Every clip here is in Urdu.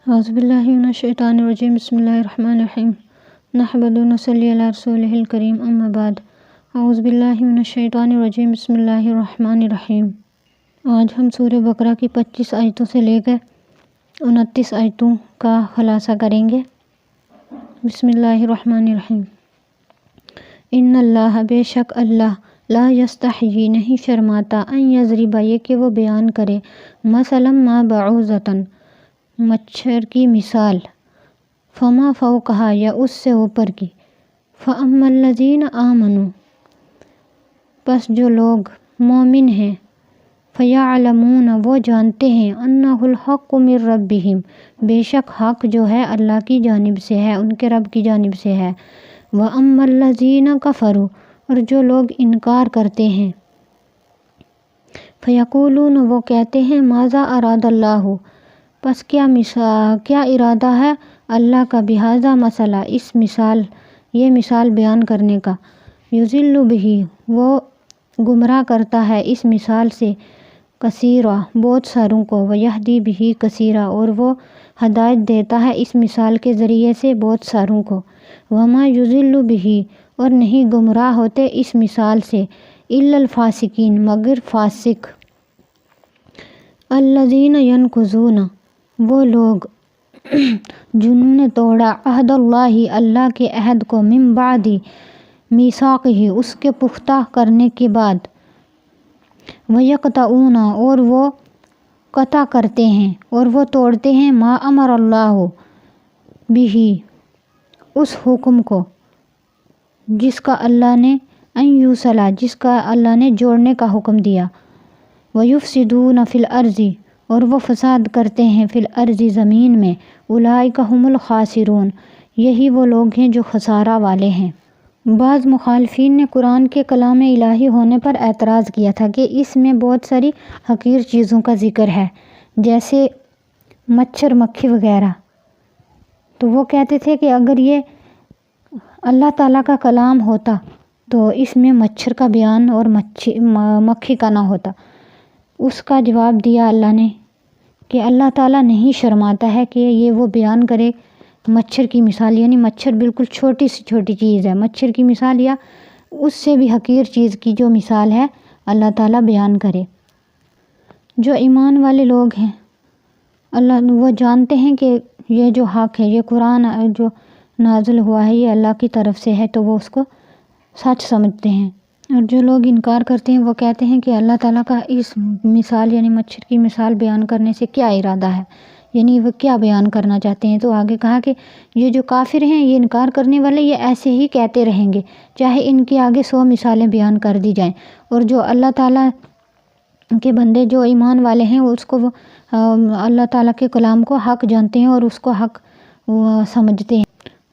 اعوذ باللہ من الشیطان الرجیم بسم اللہ الرحمن الرحیم نحمدہ و نصلی علی رسولہ الکریم اما بعد اعوذ باللہ من الشیطان الرجیم بسم اللہ الرحمن الرحیم۔ آج ہم سورہ بقرہ کی 25 آیتوں سے لے کر 29 آیتوں کا خلاصہ کریں گے۔ بسم اللہ الرحمن الرحیم۔ ان اللہ، بے شک اللہ، لا یستحیی، نہیں شرماتا، ان یضرب، یہ کہ وہ بیان کرے، مثلا ما بعوضۃ، مچھر کی مثال، فما فوقہا، یا اس سے اوپر کی، فاما الذین آمنوا، پس جو لوگ مومن ہیں، فیعلمون، وہ جانتے ہیں، انہ الحق من ربہم، بے شک حق جو ہے اللہ کی جانب سے ہے، ان کے رب کی جانب سے ہے، واما الذین کفروا، اور جو لوگ انکار کرتے ہیں، فیقولون، وہ کہتے ہیں، ماذا اراد اللہ، پس کیا ارادہ ہے اللہ کا، بہذا مسئلہ، اس مثال، یہ مثال بیان کرنے کا، یضل بہ، وہ گمراہ کرتا ہے اس مثال سے، کثیرا، بہت ساروں کو، ویہدی بہ کثیرا، اور وہ ہدایت دیتا ہے اس مثال کے ذریعے سے بہت ساروں کو، وما یضل بہ، اور نہیں گمراہ ہوتے اس مثال سے، الا الفاسقین، مگر فاسق، الذین ینقضون، وہ لوگ جنہوں نے توڑا، عہد اللہ، اللہ کے عہد کو، من بعد میثاقہ، اس کے پختہ کرنے کے بعد، ویقطعون، اور وہ قطع کرتے ہیں اور وہ توڑتے ہیں، ما امر اللہ بہ، اس حکم کو، جس کا اللہ نے، ان یوصلا، جس کا اللہ نے جوڑنے کا حکم دیا، ویفسدون فی الارض، اور وہ فساد کرتے ہیں، فی الارض، زمین میں، اولئک ھم الخاسرون، یہی وہ لوگ ہیں جو خسارہ والے ہیں۔ بعض مخالفین نے قرآن کے کلام الہی ہونے پر اعتراض کیا تھا کہ اس میں بہت ساری حقیر چیزوں کا ذکر ہے، جیسے مچھر مکھی وغیرہ، تو وہ کہتے تھے کہ اگر یہ اللہ تعالیٰ کا کلام ہوتا تو اس میں مچھر کا بیان اور مکھی کا نہ ہوتا۔ اس کا جواب دیا اللہ نے کہ اللہ تعالیٰ نہیں شرماتا ہے کہ یہ وہ بیان کرے مچھر کی مثال، یعنی مچھر بالکل چھوٹی سی چھوٹی چیز ہے، مچھر کی مثال یا اس سے بھی حقیر چیز کی جو مثال ہے اللہ تعالیٰ بیان کرے۔ جو ایمان والے لوگ ہیں اللہ وہ جانتے ہیں کہ یہ جو حق ہے، یہ قرآن جو نازل ہوا ہے یہ اللہ کی طرف سے ہے، تو وہ اس کو سچ سمجھتے ہیں، اور جو لوگ انکار کرتے ہیں وہ کہتے ہیں کہ اللہ تعالیٰ کا اس مثال یعنی مچھر کی مثال بیان کرنے سے کیا ارادہ ہے، یعنی وہ کیا بیان کرنا چاہتے ہیں۔ تو آگے کہا کہ یہ جو کافر ہیں، یہ انکار کرنے والے، یہ ایسے ہی کہتے رہیں گے چاہے ان کے آگے 100 مثالیں بیان کر دی جائیں، اور جو اللہ تعالیٰ کے بندے جو ایمان والے ہیں اس کو وہ اللہ تعالیٰ کے کلام کو حق جانتے ہیں اور اس کو حق سمجھتے ہیں۔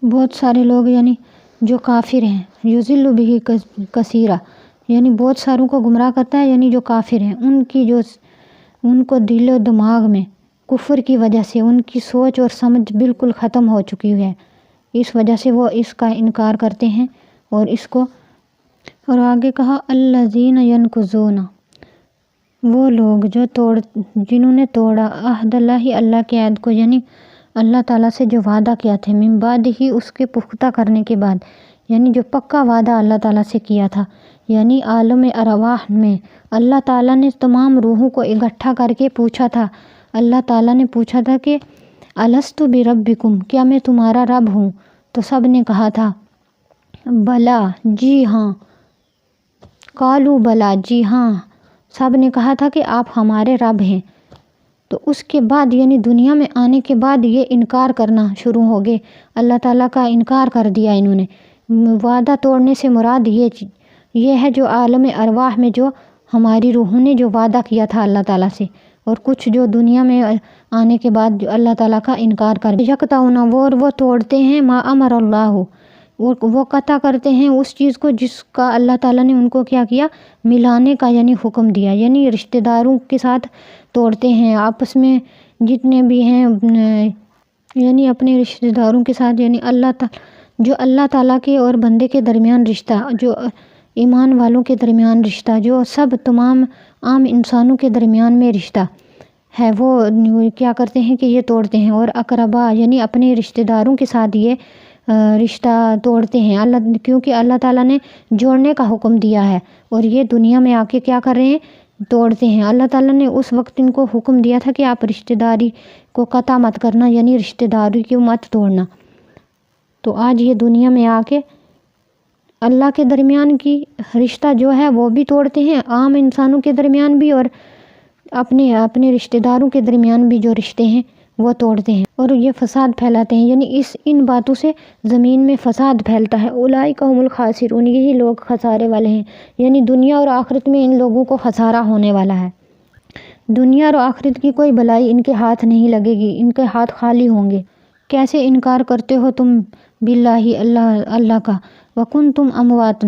بہت سارے لوگ یعنی جو کافر ہیں، یضل بہ کثیرا، یعنی بہت ساروں کو گمراہ کرتا ہے، یعنی جو کافر ہیں ان کو دل و دماغ میں کفر کی وجہ سے ان کی سوچ اور سمجھ بالکل ختم ہو چکی ہے، اس وجہ سے وہ اس کا انکار کرتے ہیں اور اس کو، اور آگے کہا الذین ینقضون، وہ لوگ جو جنہوں نے توڑا، عہد اللہ، اللہ کے عہد کو، یعنی اللہ تعالیٰ سے جو وعدہ کیا تھا، من بعد ہی، اس کے پختہ کرنے کے بعد، یعنی جو پکا وعدہ اللہ تعالیٰ سے کیا تھا، یعنی عالم ارواح میں اللہ تعالیٰ نے تمام روحوں کو اکٹھا کر کے پوچھا تھا، اللہ تعالیٰ نے پوچھا تھا کہ الست بربکم، کیا میں تمہارا رب ہوں؟ تو سب نے کہا تھا بلا، جی ہاں، قالوا بلا، جی ہاں، سب نے کہا تھا کہ آپ ہمارے رب ہیں۔ تو اس کے بعد یعنی دنیا میں آنے کے بعد یہ انکار کرنا شروع ہو گئے، اللہ تعالیٰ کا انکار کر دیا انہوں نے۔ وعدہ توڑنے سے مراد یہ ہے جو عالم ارواح میں جو ہماری روحوں نے جو وعدہ کیا تھا اللہ تعالیٰ سے، اور کچھ جو دنیا میں آنے کے بعد جو اللہ تعالیٰ کا انکار کر دیا، یقطعون، وہ توڑتے ہیں، ما امر اللہ، وہ قطع کرتے ہیں اس چیز کو جس کا اللہ تعالیٰ نے ان کو کیا کیا، ملانے کا یعنی حکم دیا، یعنی رشتہ داروں کے ساتھ توڑتے ہیں، آپس میں جتنے بھی ہیں یعنی اپنے رشتہ داروں کے ساتھ، یعنی جو اللہ تعالیٰ کے اور بندے کے درمیان رشتہ، جو ایمان والوں کے درمیان رشتہ، جو سب تمام عام انسانوں کے درمیان میں رشتہ ہے وہ کیا کرتے ہیں کہ یہ توڑتے ہیں، اور اقربا یعنی اپنے رشتہ داروں کے ساتھ یہ رشتہ توڑتے ہیں کیونکہ اللہ تعالیٰ نے جوڑنے کا حکم دیا ہے، اور یہ دنیا میں آ کے کیا کر رہے ہیں، توڑتے ہیں۔ اللہ تعالیٰ نے اس وقت ان کو حکم دیا تھا کہ آپ رشتہ داری کو قطع مت کرنا، یعنی رشتہ داری کو مت توڑنا، تو آج یہ دنیا میں آ کے اللہ کے درمیان کی رشتہ جو ہے وہ بھی توڑتے ہیں، عام انسانوں کے درمیان بھی، اور اپنے رشتہ داروں کے درمیان بھی جو رشتے ہیں وہ توڑتے ہیں، اور یہ فساد پھیلاتے ہیں، یعنی ان باتوں سے زمین میں فساد پھیلتا ہے۔ اولئک هم الخاسرون، یہی لوگ خسارے والے ہیں، یعنی دنیا اور آخرت میں ان لوگوں کو خسارہ ہونے والا ہے۔ دنیا اور آخرت کی کوئی بلائی ان کے ہاتھ نہیں لگے گی، ان کے ہاتھ خالی ہوں گے۔ کیسے انکار کرتے ہو تم باللہ اللہ کا، وکنتم امواتا،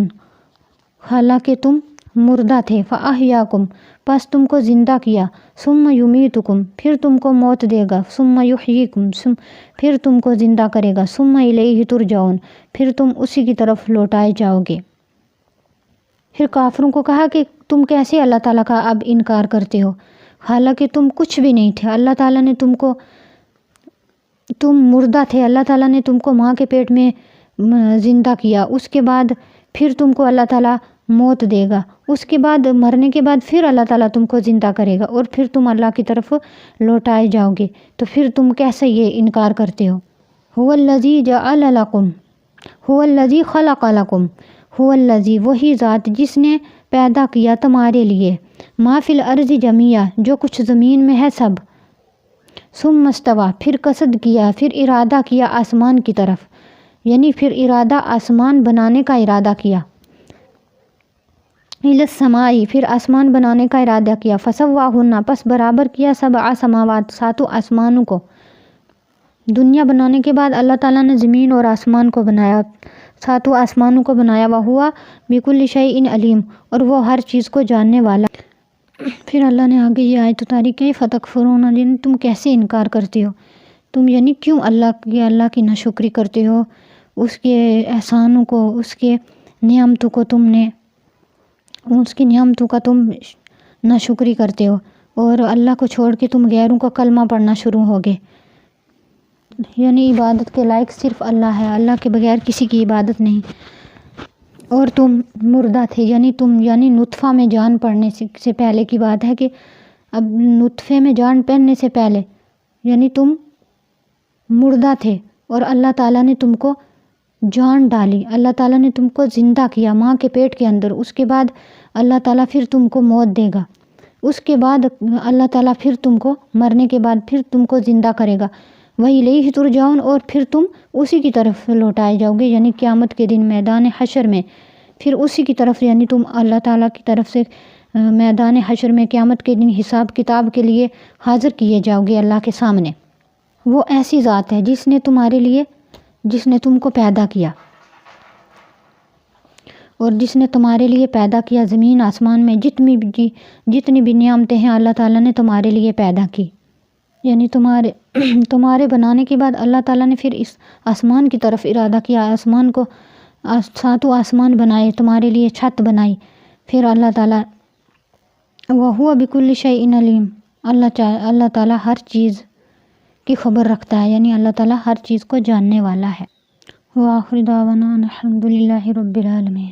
حالانکہ تم مردہ تھے، فاحیاکم، پس تم کو زندہ کیا، ثم یمیتکم، پھر تم کو موت دے گا، ثم یحییکم، پھر تم کو زندہ کرے گا، ثم الیہ ترجعون، پھر تم اسی کی طرف لوٹائے جاؤ گے۔ پھر کافروں کو کہا کہ تم کیسے اللہ تعالیٰ کا اب انکار کرتے ہو، حالانکہ تم کچھ بھی نہیں تھے، اللہ تعالیٰ نے تم مردہ تھے، اللہ تعالیٰ نے تم کو ماں کے پیٹ میں زندہ کیا، اس کے بعد پھر تم کو اللہ تعالیٰ موت دے گا، اس کے بعد مرنے کے بعد پھر اللہ تعالیٰ تم کو زندہ کرے گا، اور پھر تم اللہ کی طرف لوٹائے جاؤ گے، تو پھر تم کیسے یہ انکار کرتے ہو؟ هو الذی جعل لکم، هو الذی خلق لکم، هو الذی، وہی ذات جس نے پیدا کیا تمہارے لیے، ما فی الارض جمیعا، جو کچھ زمین میں ہے سب، ثم استوی، پھر قصد کیا، پھر ارادہ کیا آسمان کی طرف، یعنی پھر ارادہ آسمان بنانے کا ارادہ کیا، الی السماء، پھر آسمان بنانے کا ارادہ کیا، فسواہن، پس برابر کیا سبع سماوات، ساتوں آسمانوں کو۔ دنیا بنانے کے بعد اللہ تعالیٰ نے زمین اور آسمان کو بنایا، ساتوں آسمانوں کو بنایا، وہو بکل شیء علیم، اور وہ ہر چیز کو جاننے والا۔ پھر اللہ نے آگے یہ آیت اتاری، کیف تکفرون، یعنی تم کیسے انکار کرتے ہو، تم یعنی کیوں اللہ کی ناشکری کرتے ہو، اس کے احسانوں کو، اس کے نعمتوں کو اس کی نعمتوں کا تم ناشکری کرتے ہو، اور اللہ کو چھوڑ کے تم غیروں کو کلمہ پڑھنا شروع ہو گئے، یعنی عبادت کے لائق صرف اللہ ہے، اللہ کے بغیر کسی کی عبادت نہیں، اور تم مردہ تھے، یعنی نطفہ میں جان پڑنے سے پہلے کی بات ہے کہ اب نطفے میں جان پڑنے سے پہلے یعنی تم مردہ تھے، اور اللہ تعالیٰ نے تم کو جان ڈالی، اللہ تعالیٰ نے تم کو زندہ کیا ماں کے پیٹ کے اندر، اس کے بعد اللہ تعالیٰ پھر تم کو موت دے گا، اس کے بعد اللہ تعالیٰ پھر تم کو مرنے کے بعد پھر تم کو زندہ کرے گا، وَإِلَيْهِ تُرْجَعُونَ، اور پھر تم اسی کی طرف لوٹائے جاؤ گے، یعنی قیامت کے دن میدان حشر میں، پھر اسی کی طرف، یعنی تم اللہ تعالیٰ کی طرف سے میدان حشر میں قیامت کے دن حساب کتاب کے لیے حاضر کیے جاؤ گے اللہ کے سامنے۔ وہ ایسی ذات ہے جس نے تم کو پیدا کیا، اور جس نے تمہارے لیے پیدا کیا زمین آسمان میں جتنی بھی نعمتیں ہیں اللہ تعالیٰ نے تمہارے لیے پیدا کی، یعنی تمہارے بنانے کے بعد اللہ تعالیٰ نے پھر اس آسمان کی طرف ارادہ کیا، آسمان کو ساتوں آسمان بنائے، تمہارے لیے چھت بنائی، پھر اللہ تعالیٰ وَهُوَ بِكُلِّ شَيْءٍ عَلِيمٌ، اللہ تعالیٰ ہر چیز کی خبر رکھتا ہے، یعنی اللہ تعالیٰ ہر چیز کو جاننے والا ہے۔ وآخر دعوانا الحمد للہ رب العالمین۔